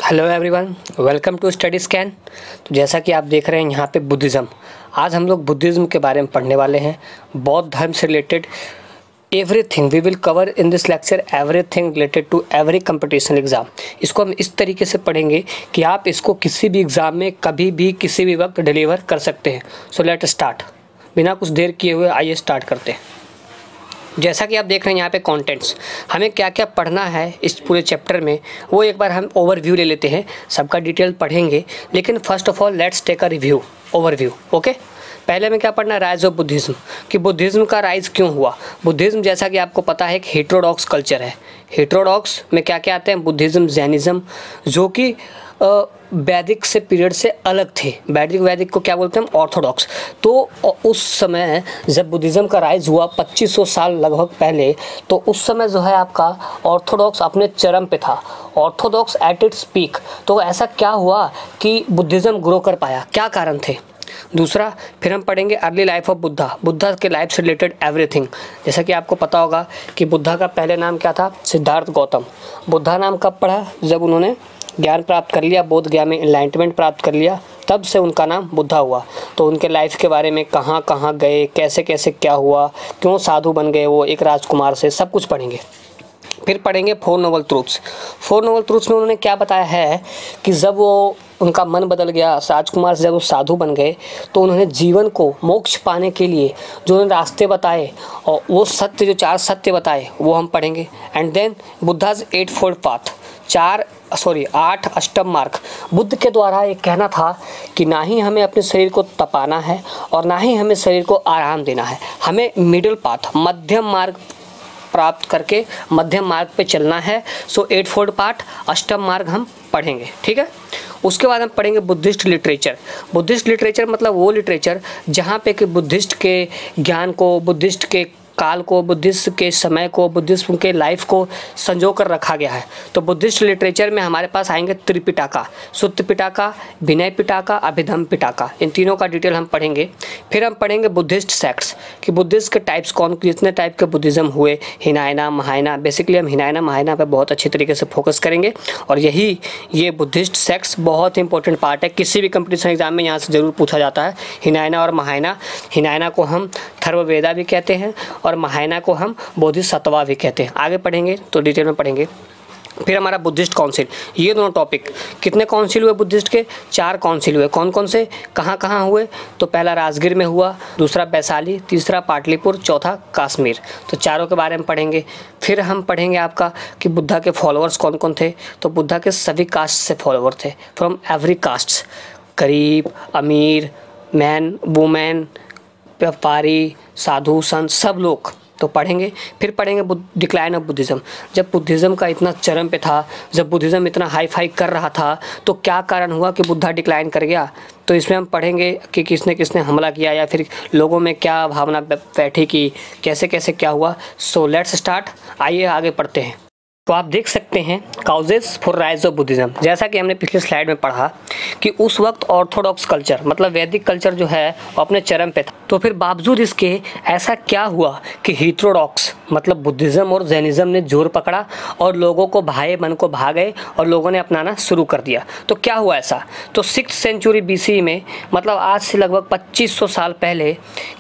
Hello everyone, welcome to study scan. तो जैसा कि आप देख रहे हैं यहाँ पे बुद्धिज़्म, आज हम लोग बुद्धिज़्म के बारे में पढ़ने वाले हैं। बौद्ध धर्म से related everything we will cover in this lecture, everything related to every competition exam. इसको हम इस तरीके से पढ़ेंगे कि आप इसको किसी भी एग्ज़ाम में कभी भी किसी भी वक्त डिलीवर कर सकते हैं। So let start. बिना कुछ देर किए हुए आइए स्टार्ट करते हैं। जैसा कि आप देख रहे हैं यहाँ पे कंटेंट्स, हमें क्या क्या पढ़ना है इस पूरे चैप्टर में, वो एक बार हम ओवरव्यू ले लेते हैं। सबका डिटेल पढ़ेंगे, लेकिन first of all let's take a review, overview. Okay, पहले में क्या पढ़ना है? राइज ऑफ बुद्धिज़्म, कि बुद्धिज़्म का राइज क्यों हुआ। बुद्धिज़्म जैसा कि आपको पता है एक हेटेरोडॉक्स कल्चर है। हेटेरोडॉक्स में क्या क्या आते हैं? बुद्धिज़्म, जैनिज़्म, जो कि वैदिक से पीरियड से अलग थे। वैदिक को क्या बोलते हैं? ऑर्थोडॉक्स। तो उस समय जब बुद्धिज़्म का राइज हुआ 2500 साल लगभग पहले, तो उस समय जो है आपका ऑर्थोडॉक्स अपने चरम पे था, ऑर्थोडॉक्स एट इट्स पीक। तो ऐसा क्या हुआ कि बुद्धिज़्म ग्रो कर पाया, क्या कारण थे? दूसरा, फिर हम पढ़ेंगे अर्ली लाइफ ऑफ बुद्धा के लाइफ से रिलेटेड एवरीथिंग। जैसा कि आपको पता होगा कि बुद्धा का पहले नाम क्या था? सिद्धार्थ गौतम। बुद्धा नाम कब पड़ा? जब उन्होंने ज्ञान प्राप्त कर लिया, बोध गया में एनलाइटमेंट प्राप्त कर लिया, तब से उनका नाम बुद्धा हुआ। तो उनके लाइफ के बारे में कहाँ कहाँ गए, कैसे कैसे क्या हुआ, क्यों साधु बन गए वो एक राजकुमार से, सब कुछ पढ़ेंगे। फिर पढ़ेंगे four noble truths. Four noble truths में उन्होंने क्या बताया है कि जब वो उनका मन बदल गया, राजकुमार से जब वो साधु बन गए, तो उन्होंने जीवन को मोक्ष पाने के लिए जो उन्होंने रास्ते बताए, और वो सत्य, जो 4 सत्य बताए, वो हम पढ़ेंगे। And then Buddha's 8 fold path, 8 अष्टम मार्ग। बुद्ध के द्वारा एक कहना था कि ना ही हमें अपने शरीर को तपाना है और ना ही हमें शरीर को आराम देना है, हमें मिडिल पाथ, मध्यम मार्ग प्राप्त करके मध्यम मार्ग पे चलना है। सो 8 फोल्ड पाथ, अष्टम मार्ग हम पढ़ेंगे, ठीक है। उसके बाद हम पढ़ेंगे बुद्धिस्ट लिटरेचर। बुद्धिस्ट लिटरेचर मतलब वो लिटरेचर जहाँ पे कि बुद्धिस्ट के ज्ञान को, बुद्धिस्ट के काल को, बुद्धिस्ट के समय को, बुद्धिस्ट के लाइफ को संजो कर रखा गया है। तो बुद्धिस्ट लिटरेचर में हमारे पास आएंगे त्रिपिटका, सुत्त पिटका, विनय पिटका, अभिधम पिटका। इन तीनों का डिटेल हम पढ़ेंगे। फिर हम पढ़ेंगे बुद्धिस्ट सेक्ट्स, कि बुद्धिस्ट के टाइप्स कौन, कितने टाइप के बुद्धिज़्म हुए, हिनायना, महायाना। बेसिकली हम हिनायना महायाना पे बहुत अच्छी तरीके से फोकस करेंगे, और ये बुद्धिस्ट सेक्ट्स बहुत इंपॉर्टेंट पार्ट है। किसी भी कंपटीशन एग्जाम में यहाँ से ज़रूर पूछा जाता है, हिनायना और महायाना। हिनायना को हम थर्ववेदा भी कहते हैं और महायाना को हम बोधिसत्वा भी कहते हैं। आगे पढ़ेंगे तो डिटेल में पढ़ेंगे। फिर हमारा बुद्धिस्ट काउंसिल, ये दोनों टॉपिक। कितने काउंसिल हुए बुद्धिस्ट के? 4 काउंसिल हुए। कौन कौन से, कहाँ कहाँ हुए? तो पहला राजगीर में हुआ, दूसरा वैशाली, तीसरा पाटलिपुत्र, चौथा कश्मीर। तो चारों के बारे में पढ़ेंगे। फिर हम पढ़ेंगे आपका कि बुद्धा के फॉलोअर्स कौन कौन थे। तो बुद्धा के सभी कास्ट से फॉलोअर थे, फ्रॉम एवरी कास्ट, गरीब, अमीर, मैन, वुमेन, व्यापारी, साधु, संत, सब लोग तो पढ़ेंगे। फिर पढ़ेंगे डिक्लाइन ऑफ बुद्धिज़्म। जब बुद्धिज़्म का इतना चरम पे था, जब बुद्धिज़्म इतना हाई फाई कर रहा था, तो क्या कारण हुआ कि बुद्धा डिक्लाइन कर गया। तो इसमें हम पढ़ेंगे कि किसने किसने हमला किया, या फिर लोगों में क्या भावना बैठी, कि कैसे कैसे क्या हुआ। सो लेट्स स्टार्ट, आइए आगे पढ़ते हैं। तो आप देख सकते हैं causes for rise of Buddhism. जैसा कि हमने पिछले स्लाइड में पढ़ा कि उस वक्त ऑर्थोडॉक्स कल्चर मतलब वैदिक कल्चर जो है वो अपने चरम पे था। तो फिर बावजूद इसके ऐसा क्या हुआ कि हेटेरोडॉक्स मतलब बुद्धिज़्म और जैनिज़्म ने जोर पकड़ा और लोगों को भाए मन को भा गए और लोगों ने अपनाना शुरू कर दिया। तो क्या हुआ ऐसा? तो 6th सेंचुरी BC में, मतलब आज से लगभग 2500 साल पहले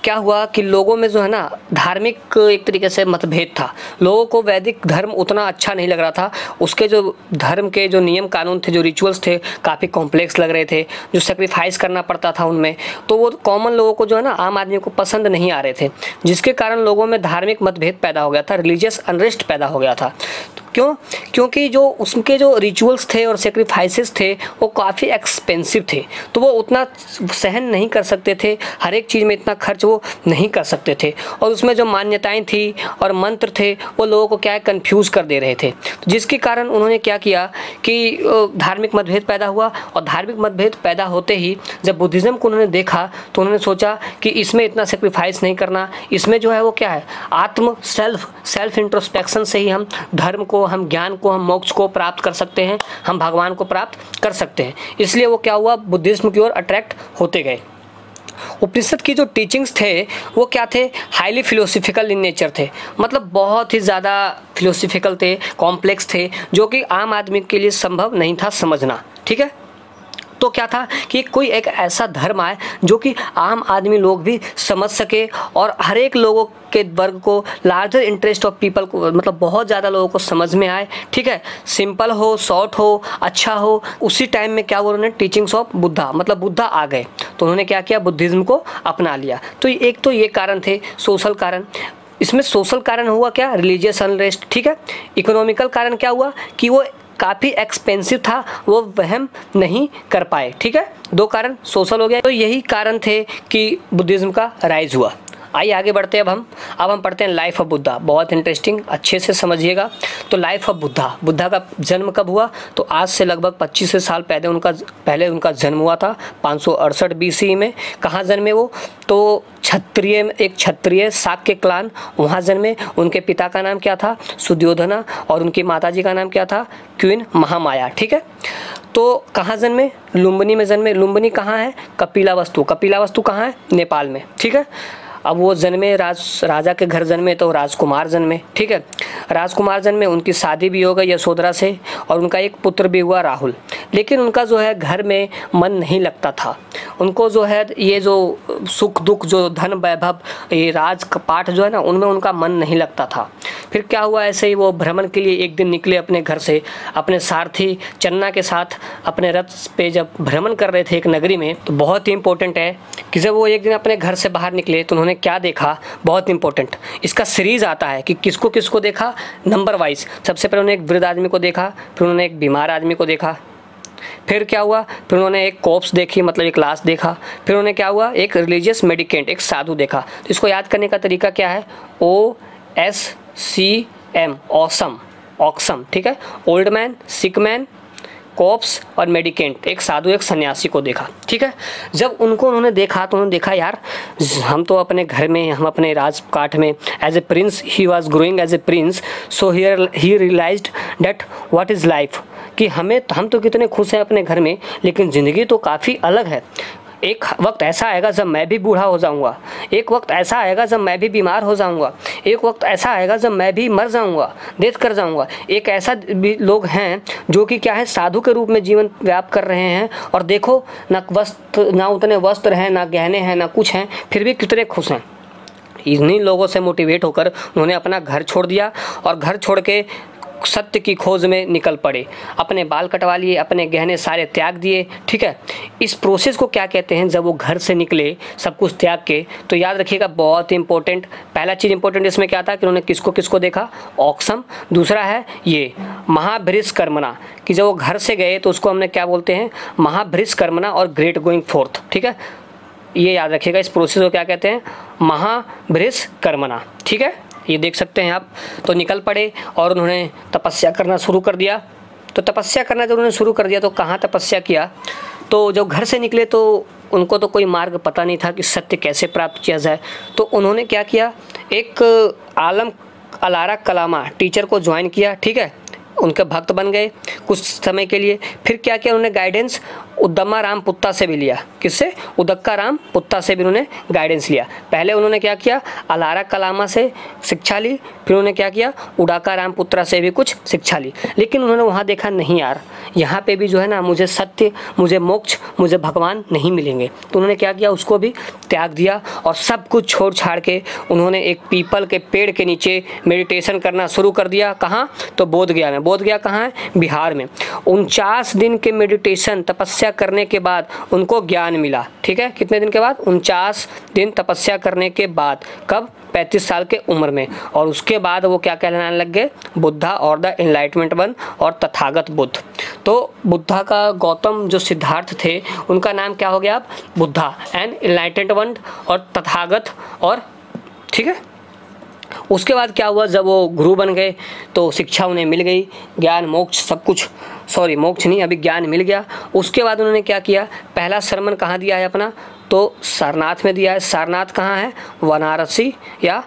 क्या हुआ कि लोगों में जो है ना धार्मिक एक तरीके से मतभेद था। लोगों को वैदिक धर्म उतना अच्छा नहीं लग रहा था। उसके जो धर्म के जो नियम कानून थे, जो रिचुअल्स थे, काफ़ी कॉम्प्लेक्स लग रहे थे, जो सेक्रीफाइस करना पड़ता था उनमें, तो वो कॉमन लोगों को जो है ना, आम आदमी को पसंद नहीं आ रहे थे, जिसके कारण लोगों में धार्मिक मतभेद पैदा हो गया था, रिलीजियस अनरेस्ट पैदा हो गया था। क्यों? क्योंकि जो उसके जो रिचुअल्स थे और सेक्रीफाइसेस थे वो काफ़ी एक्सपेंसिव थे, तो वो उतना सहन नहीं कर सकते थे, हर एक चीज़ में इतना खर्च वो नहीं कर सकते थे, और उसमें जो मान्यताएं थी और मंत्र थे वो लोगों को क्या है, कन्फ्यूज़ कर दे रहे थे। जिसके कारण उन्होंने क्या किया कि धार्मिक मतभेद पैदा हुआ, और धार्मिक मतभेद पैदा होते ही जब बुद्धिज़्म को उन्होंने देखा तो उन्होंने सोचा कि इसमें इतना सेक्रीफाइस नहीं करना, इसमें जो है वो क्या है, आत्म सेल्फ इंट्रोस्पेक्शन से ही हम धर्म को, हम ज्ञान को, हम मोक्ष को प्राप्त कर सकते हैं, हम भगवान को प्राप्त कर सकते हैं। इसलिए वो क्या हुआ, बुद्धिज्म की ओर अट्रैक्ट होते गए। उपनिषद की जो टीचिंग्स थे वो क्या थे, हाईली फिलोसफिकल इन नेचर थे, मतलब बहुत ही ज़्यादा फिलोसफिकल थे, कॉम्प्लेक्स थे, जो कि आम आदमी के लिए संभव नहीं था समझना। ठीक है, तो क्या था कि कोई एक ऐसा धर्म आए जो कि आम आदमी लोग भी समझ सके और हर एक लोगों के वर्ग को, लार्जर इंटरेस्ट ऑफ पीपल को, मतलब बहुत ज़्यादा लोगों को समझ में आए। ठीक है, सिंपल हो, शॉर्ट हो, अच्छा हो। उसी टाइम में क्या हुआ, उन्होंने टीचिंग्स ऑफ बुद्धा, मतलब बुद्धा आ गए तो उन्होंने क्या किया, बुद्धिज्म को अपना लिया। तो एक तो ये कारण थे सोशल कारण। इसमें सोशल कारण हुआ क्या, रिलीजियस अनरेस्ट। ठीक है, इकोनॉमिकल कारण क्या हुआ कि वो काफ़ी एक्सपेंसिव था, वो वहन नहीं कर पाए। ठीक है, दो कारण सोशल हो गया। तो यही कारण थे कि बुद्धिज्म का राइज हुआ। आइए आगे बढ़ते हैं। अब हम पढ़ते हैं लाइफ ऑफ बुद्धा। बहुत इंटरेस्टिंग, अच्छे से समझिएगा। तो लाइफ ऑफ बुद्धा, बुद्धा का जन्म कब हुआ, तो आज से लगभग 25 साल पहले उनका जन्म हुआ था 568 BC में। कहाँ जन्मे वो, तो एक क्षत्रिय शाक्य क्लान, वहाँ जन्मे। उनके पिता का नाम क्या था, सुद्योधना, और उनकी माताजी का नाम क्या था, क्वीन महामाया। ठीक है, तो कहाँ जन्मे, लुम्बिनी में जन्मे। लुम्बिनी कहाँ है, कपिलावस्तु कहाँ है, नेपाल में। ठीक है, अब वो जन्मे, राजा के घर जन्मे तो राजकुमार जन्मे। ठीक है, राजकुमार जन्मे, उनकी शादी भी हो गई यशोधरा से, और उनका एक पुत्र भी हुआ राहुल। लेकिन उनका जो है घर में मन नहीं लगता था। उनको जो है ये जो सुख दुख, जो धन वैभव, ये राजपाट जो है ना, उनमें उनका मन नहीं लगता था। फिर क्या हुआ, ऐसे ही वो भ्रमण के लिए एक दिन निकले अपने घर से, अपने सारथी चन्ना के साथ अपने रथ पे जब भ्रमण कर रहे थे एक नगरी में। तो बहुत ही इंपॉर्टेंट है कि जब वो एक दिन अपने घर से बाहर निकले तो उन्होंने क्या देखा, बहुत इंपॉर्टेंट। इसका सीरीज आता है कि किसको किसको देखा, नंबर वाइज। सबसे पहले उन्होंने एक वृद्ध आदमी को देखा, फिर उन्होंने एक बीमार आदमी को देखा, फिर क्या हुआ, फिर उन्होंने एक कॉप्स देखी, मतलब एक लाश देखा, फिर उन्होंने क्या हुआ, एक रिलीजियस मेडिकेंट, एक साधु देखा। तो इसको याद करने का तरीका क्या है, OSCM, ऑक्सम। ठीक है, old man, sick man, corpse और मेडिकेंट, एक साधु एक सन्यासी को देखा। ठीक है, जब उन्होंने देखा तो उन्होंने देखा यार, हम तो अपने घर में, हम अपने राजकाट में as a prince, he was growing as a prince, so he realised that what is life, कि हम तो कितने खुश हैं अपने घर में, लेकिन ज़िंदगी तो काफ़ी अलग है। एक वक्त ऐसा आएगा जब मैं भी बूढ़ा हो जाऊंगा, एक वक्त ऐसा आएगा जब मैं भी बीमार हो जाऊंगा, एक वक्त ऐसा आएगा जब मैं भी मर जाऊंगा, डेथ कर जाऊंगा। एक ऐसा भी लोग हैं जो कि क्या है, साधु के रूप में जीवन व्याप कर रहे हैं, और देखो ना उतने वस्त्र हैं, ना गहने हैं, ना कुछ हैं, फिर भी कितने खुश हैं। इन्हीं लोगों से मोटिवेट होकर उन्होंने अपना घर छोड़ दिया और घर छोड़ के सत्य की खोज में निकल पड़े। अपने बाल कटवा लिए, अपने गहने सारे त्याग दिए। ठीक है, इस प्रोसेस को क्या कहते हैं, जब वो घर से निकले सब कुछ त्याग के, तो याद रखिएगा बहुत इंपॉर्टेंट, पहला चीज़ इंपॉर्टेंट इसमें क्या था कि उन्होंने किसको किसको देखा, ऑक्सम। दूसरा है ये महाभृशकर्मणा, कि जब वो घर से गए तो उसको हमने क्या बोलते हैं, महाभृशकर्मणा और ग्रेट गोइंग फोर्थ। ठीक है, ये याद रखिएगा, इस प्रोसेस को क्या कहते हैं, महाभृशकर्मणा। ठीक है, ये देख सकते हैं आप। तो निकल पड़े और उन्होंने तपस्या करना शुरू कर दिया। तो तपस्या करना जब उन्होंने शुरू कर दिया तो कहाँ तपस्या किया, तो जब घर से निकले तो उनको तो कोई मार्ग पता नहीं था कि सत्य कैसे प्राप्त किया जाए। तो उन्होंने क्या किया, एक आलम अलारा कलामा टीचर को ज्वाइन किया। ठीक है, उनके भक्त बन गए कुछ समय के लिए। फिर क्या किया, उन्होंने गाइडेंस उद्दमा राम पुत्ता से भी लिया। किससे, उदक्का राम पुत्ता से भी उन्होंने गाइडेंस लिया। पहले उन्होंने क्या किया, अलारा कलामा से शिक्षा ली, फिर उन्होंने क्या किया, उडाका राम पुत्रा से भी कुछ शिक्षा ली। लेकिन उन्होंने वहाँ देखा नहीं यार, यहाँ पे भी जो है ना, मुझे सत्य, मुझे मोक्ष, मुझे भगवान नहीं मिलेंगे। तो उन्होंने क्या किया, उसको भी त्याग दिया और सब कुछ छोड़ छाड़ के उन्होंने एक पीपल के पेड़ के नीचे मेडिटेशन करना शुरू कर दिया। कहाँ, तो बोध गया में। बोध गया कहाँ है, बिहार में। 49 दिन के मेडिटेशन तपस्या करने के बाद उनको ज्ञान मिला। ठीक है, कितने दिन के बाद, 49 दिन तपस्या करने के बाद। कब, 35 साल के उम्र में। और उसके बाद वो क्या कहलाने लग गए, बुद्धा और द एनलाइटमेंट वन, और तथागत बुद्ध। तो बुद्धा का गौतम जो सिद्धार्थ थे उनका नाम क्या हो गया अब, बुद्धा एंड एनलाइटेंड वन और तथागत। और ठीक है, उसके बाद क्या हुआ, जब वो गुरु बन गए तो शिक्षा उन्हें मिल गई, ज्ञान मोक्ष सब कुछ, सॉरी मोक्ष नहीं, अभी ज्ञान मिल गया। उसके बाद उन्होंने क्या किया, पहला सरमन कहाँ दिया है अपना, तो सारनाथ में दिया है। सारनाथ कहाँ है, वाराणसी या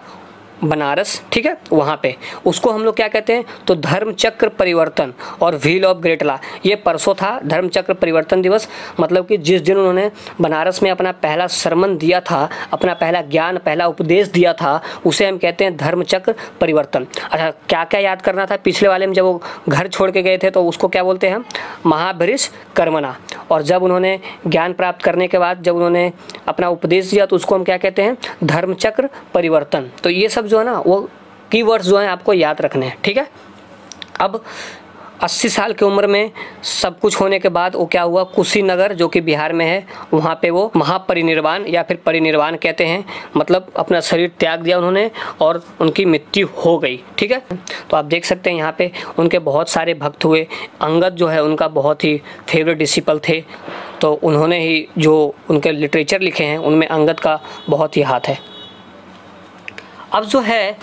बनारस, ठीक है, वहाँ पे उसको हम लोग क्या कहते हैं, तो धर्म चक्र परिवर्तन और व्हील ऑफ ग्रेट लॉ, ये परसों था धर्म चक्र परिवर्तन दिवस। मतलब कि जिस दिन उन्होंने बनारस में अपना पहला सरमन दिया था, अपना पहला ज्ञान, पहला उपदेश दिया था, उसे हम कहते हैं धर्म चक्र परिवर्तन। अच्छा, क्या क्या याद करना था पिछले वाले में, जब वो घर छोड़ के गए थे तो उसको क्या बोलते हैं हम, महाभृश कर्मणा। और जब उन्होंने ज्ञान प्राप्त करने के बाद जब उन्होंने अपना उपदेश दिया तो उसको हम क्या कहते हैं, धर्म चक्र परिवर्तन। तो ये सब जो है ना वो कीवर्ड्स जो हैं आपको याद रखने हैं, ठीक है। अब 80 साल की उम्र में सब कुछ होने के बाद वो क्या हुआ, कुशीनगर जो कि बिहार में है, वहाँ पे वो महापरिनिर्वाण या फिर परिनिर्वाण कहते हैं, मतलब अपना शरीर त्याग दिया उन्होंने और उनकी मृत्यु हो गई, ठीक है। तो आप देख सकते हैं यहाँ पे उनके बहुत सारे भक्त हुए। अंगद जो है उनका बहुत ही फेवरेट डिसिपल थे, तो उन्होंने ही जो उनके लिटरेचर लिखे हैं उनमें अंगद का बहुत ही हाथ है। अब जो है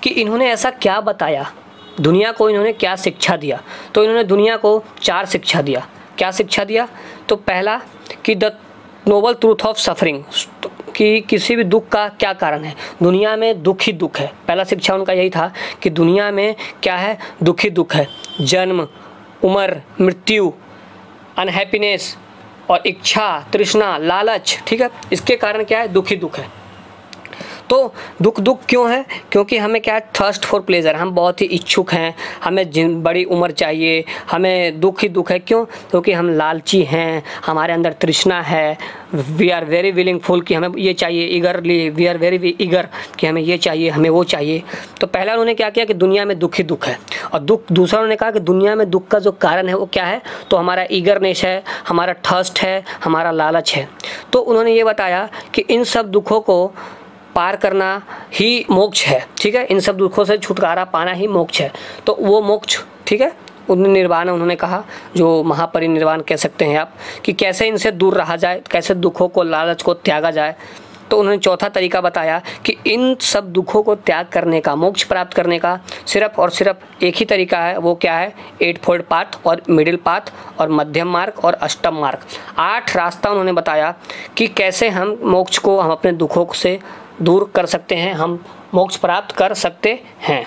कि इन्होंने ऐसा क्या बताया, दुनिया को इन्होंने क्या शिक्षा दिया, तो इन्होंने दुनिया को 4 शिक्षा दिया। क्या शिक्षा दिया, तो पहला कि the noble truth of suffering, कि किसी भी दुख का क्या कारण है, दुनिया में दुख ही दुख है। पहला शिक्षा उनका यही था कि दुनिया में क्या है, दुख ही दुख है। जन्म, उम्र, मृत्यु, अनहैप्पीनेस और इच्छा, तृष्णा, लालच, ठीक है, इसके कारण क्या है, दुख ही दुख है। तो दुख दुख क्यों है, क्योंकि हमें क्या है, थर्स्ट फॉर प्लेजर, हम बहुत ही इच्छुक हैं, हमें बड़ी उम्र चाहिए, हमें दुख ही दुख है। क्यों, क्योंकि हम लालची हैं, हमारे अंदर तृष्णा है। वी आर वेरी विलिंगफुल कि हमें ये चाहिए, eagerly we are very eager कि हमें ये चाहिए, हमें वो चाहिए। तो पहला उन्होंने क्या किया कि दुनिया में दुख ही दुख है। और दुख, दूसरा उन्होंने कहा कि दुनिया में दुख का जो कारण है वो क्या है, तो हमारा ईगरनेस है, हमारा थर्स्ट है, हमारा लालच है। तो उन्होंने ये बताया कि इन सब दुखों को पार करना ही मोक्ष है, ठीक है, इन सब दुखों से छुटकारा पाना ही मोक्ष है। तो वो मोक्ष, ठीक है, उन्हें निर्वाण उन्होंने कहा, जो महापरिनिर्वाण कह सकते हैं आप, कि कैसे इनसे दूर रहा जाए, कैसे दुखों को, लालच को त्यागा जाए। तो उन्होंने चौथा तरीका बताया कि इन सब दुखों को त्याग करने का, मोक्ष प्राप्त करने का सिर्फ और सिर्फ एक ही तरीका है, वो क्या है, 8 फोल्ड पाथ और मिडिल पाथ और मध्यम मार्ग और अष्टम मार्ग। 8 रास्ता उन्होंने बताया कि कैसे हम मोक्ष को, हम अपने दुखों से दूर कर सकते हैं, हम मोक्ष प्राप्त कर सकते हैं।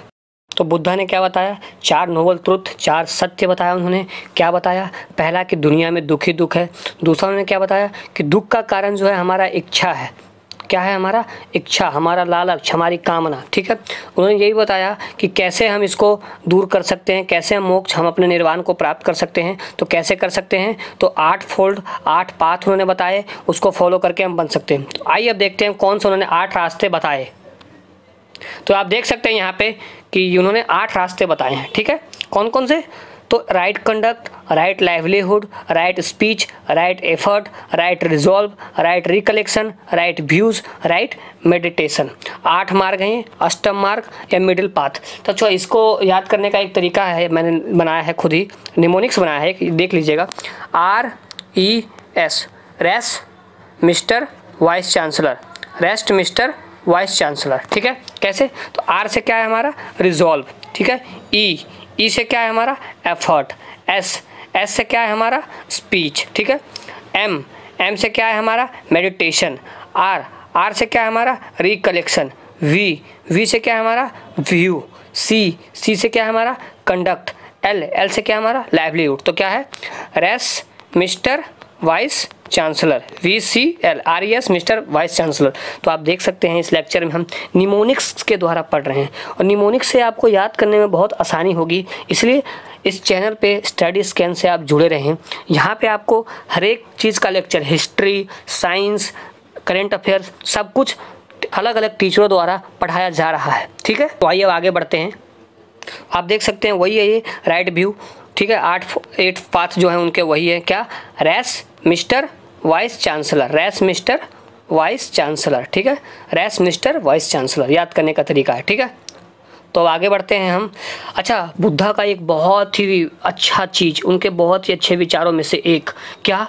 तो बुद्धा ने क्या बताया, 4 नोबल ट्रुथ, 4 सत्य बताया उन्होंने। क्या बताया, पहला कि दुनिया में दुख ही दुख है। दूसरा उन्होंने क्या बताया कि दुख का कारण जो है हमारा इच्छा है। क्या है, हमारा इच्छा, हमारा लालच, हमारी कामना, ठीक है। उन्होंने यही बताया कि कैसे हम इसको दूर कर सकते हैं, कैसे हम मोक्ष, हम अपने निर्वाण को प्राप्त कर सकते हैं। तो कैसे कर सकते हैं, तो 8 फोल्ड, 8 पाथ उन्होंने बताए, उसको फॉलो करके हम बन सकते हैं। तो आइए अब देखते हैं कौन से उन्होंने 8 रास्ते बताए। तो आप देख सकते हैं यहाँ पे कि उन्होंने 8 रास्ते बताए हैं, ठीक है। कौन कौन से, तो right conduct, right livelihood, right speech, right effort, right resolve, right recollection, right views, right meditation. 8 मार्ग हैं, अष्टम मार्ग या मिडिल पाथ। तो अच्छा, इसको याद करने का एक तरीका है, मैंने बनाया है खुद ही, निमोनिक्स बनाया है, देख लीजिएगा। RES, rest mister vice chancellor, rest mister vice chancellor, ठीक है। कैसे, तो R से क्या है हमारा, रिजॉल्व, ठीक है। E से क्या है हमारा, एफर्ट। S से क्या है हमारा, स्पीच, ठीक है। M से क्या है हमारा, मेडिटेशन। R से क्या है हमारा, रिकलेक्शन। V से क्या है हमारा, व्यू। C से क्या है हमारा, कंडक्ट। L से क्या है हमारा, लाइवलीहुड। तो क्या है, रेस mister vice chancellor, VCL, RES mister vice chancellor. तो आप देख सकते हैं इस लेक्चर में हम निमोनिक्स के द्वारा पढ़ रहे हैं और निमोनिक्स से आपको याद करने में बहुत आसानी होगी, इसलिए इस चैनल पे स्टडी स्कैन से आप जुड़े रहें। यहाँ पे आपको हर एक चीज़ का lecture, history, science, current affairs, सब कुछ अलग अलग टीचरों द्वारा पढ़ाया जा रहा है, ठीक है। तो आइए अब आगे बढ़ते हैं। आप देख सकते हैं वही है ये राइट व्यू, ठीक है। 8 पाथ जो है उनके वही है, क्या, रेस मिस्टर वाइस चांसलर, रेस मिस्टर वाइस चांसलर, ठीक है। रेस मिस्टर वाइस चांसलर याद करने का तरीका है, ठीक है। तो अब आगे बढ़ते हैं हम। अच्छा, बुद्धा का एक बहुत ही अच्छा चीज़, उनके बहुत ही अच्छे विचारों में से एक क्या,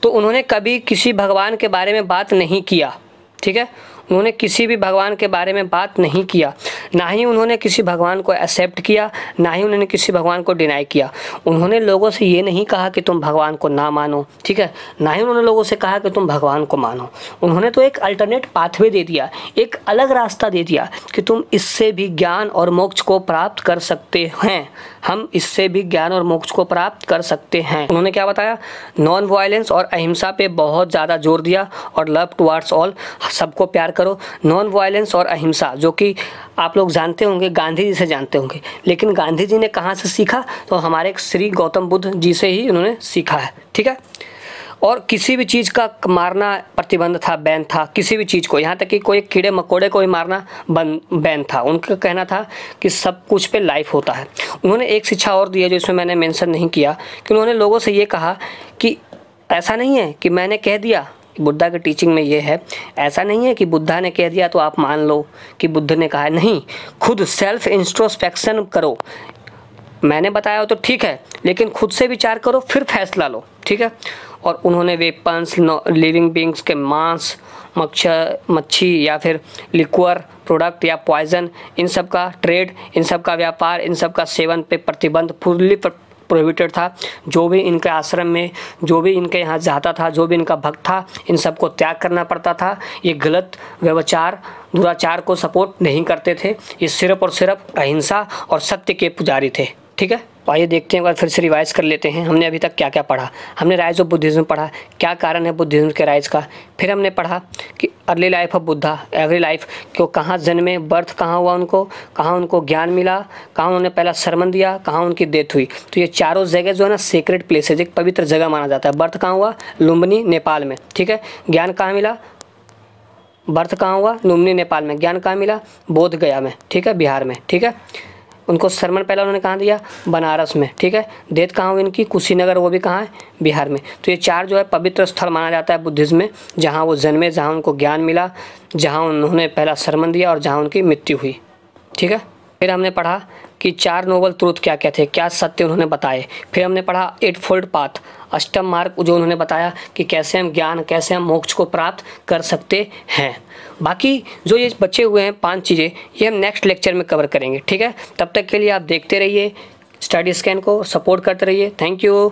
तो उन्होंने कभी किसी भगवान के बारे में बात नहीं किया, ठीक है। उन्होंने किसी भी भगवान के बारे में बात नहीं किया, ना ही उन्होंने किसी भगवान को एक्सेप्ट किया, ना ही उन्होंने किसी भगवान को डिनाई किया। उन्होंने लोगों से ये नहीं कहा कि तुम भगवान को ना मानो, ठीक है, ना ही उन्होंने लोगों से कहा कि तुम भगवान को मानो। उन्होंने तो एक अल्टरनेट पाथवे दे दिया, एक अलग रास्ता दे दिया कि तुम इससे भी ज्ञान और मोक्ष को प्राप्त कर सकते हैं, हम इससे भी ज्ञान और मोक्ष को प्राप्त कर सकते हैं। उन्होंने क्या बताया? नॉन वायलेंस और अहिंसा पे बहुत ज़्यादा जोर दिया और लव टुवर्ड्स ऑल, सबको प्यार करो। नॉन वायलेंस और अहिंसा, जो कि आप लोग जानते होंगे, गांधी जी से जानते होंगे, लेकिन गांधी जी ने कहाँ से सीखा? तो हमारे श्री गौतम बुद्ध जी से ही उन्होंने सीखा है, ठीक है। और किसी भी चीज़ का मारना प्रतिबंध था, बैन था, किसी भी चीज़ को, यहाँ तक कि कोई कीड़े मकोड़े को ही मारना बैन था। उनका कहना था कि सब कुछ पे लाइफ होता है। उन्होंने एक शिक्षा और दी है जो इसमें मैंने मेंशन नहीं किया, कि उन्होंने लोगों से ये कहा कि ऐसा नहीं है कि मैंने कह दिया, बुद्धा की टीचिंग में ये है, ऐसा नहीं है कि बुद्धा ने कह दिया तो आप मान लो कि बुद्ध ने कहा है, नहीं, खुद सेल्फ इंट्रोस्पेक्शन करो। मैंने बताया हो तो ठीक है, लेकिन खुद से विचार करो फिर फैसला लो, ठीक है। और उन्होंने वेपन्स, लिविंग बींग्स के मांस, मच्छी या फिर लिक्वर प्रोडक्ट या पॉइजन, इन सब का ट्रेड, इन सब का व्यापार, इन सब का सेवन पे प्रतिबंध फुल्ली प्रोहिबिटेड था। जो भी इनके आश्रम में, जो भी इनके यहाँ जाता था, जो भी इनका भक्त था, इन सबको त्याग करना पड़ता था। ये गलत व्यवचार, दुराचार को सपोर्ट नहीं करते थे। ये सिर्फ और सिर्फ अहिंसा और सत्य के पुजारी थे, ठीक है। तो आइए देखते हैं, एक बार फिर से रिवाइज कर लेते हैं हमने अभी तक क्या क्या पढ़ा। हमने राइज ऑफ बुद्धिज्म पढ़ा, क्या कारण है बुद्धिज्म के राइज का। फिर हमने पढ़ा कि early life of Buddha, every life, क्यों, कहाँ जन्मे, बर्थ कहाँ हुआ उनको, कहाँ उनको ज्ञान मिला, कहाँ उन्होंने पहला सरमन दिया, कहाँ उनकी डेथ हुई। तो ये चारों जगह जो है ना सेक्रेट प्लेसेज, एक पवित्र जगह माना जाता है। बर्थ कहाँ हुआ? लुम्बिनी, नेपाल में, ठीक है। ज्ञान कहाँ मिला? बर्थ कहाँ हुआ? लुम्बिनी, नेपाल में। ज्ञान कहाँ मिला? बोध गया में, ठीक है, बिहार में, ठीक है। उनको सरमन पहला उन्होंने कहाँ दिया? बनारस में, ठीक है। डेथ कहाँ हुई इनकी? कुशीनगर, वो भी कहाँ है? बिहार में। तो ये चार जो है पवित्र स्थल माना जाता है बुद्धिज्म में, जहाँ वो जन्मे, जहाँ उनको ज्ञान मिला, जहाँ उन्होंने पहला सरमन दिया और जहाँ उनकी मृत्यु हुई, ठीक है। फिर हमने पढ़ा कि चार नोबल ट्रूथ क्या क्या थे, क्या सत्य उन्होंने बताए। फिर हमने पढ़ा 8-fold पाथ, अष्टम मार्ग, जो उन्होंने बताया कि कैसे हम ज्ञान, कैसे हम मोक्ष को प्राप्त कर सकते हैं। बाकी जो ये बचे हुए हैं 5 चीज़ें, ये हम नेक्स्ट लेक्चर में कवर करेंगे, ठीक है। तब तक के लिए आप देखते रहिए स्टडी स्कैन को, सपोर्ट करते रहिए। Thank you.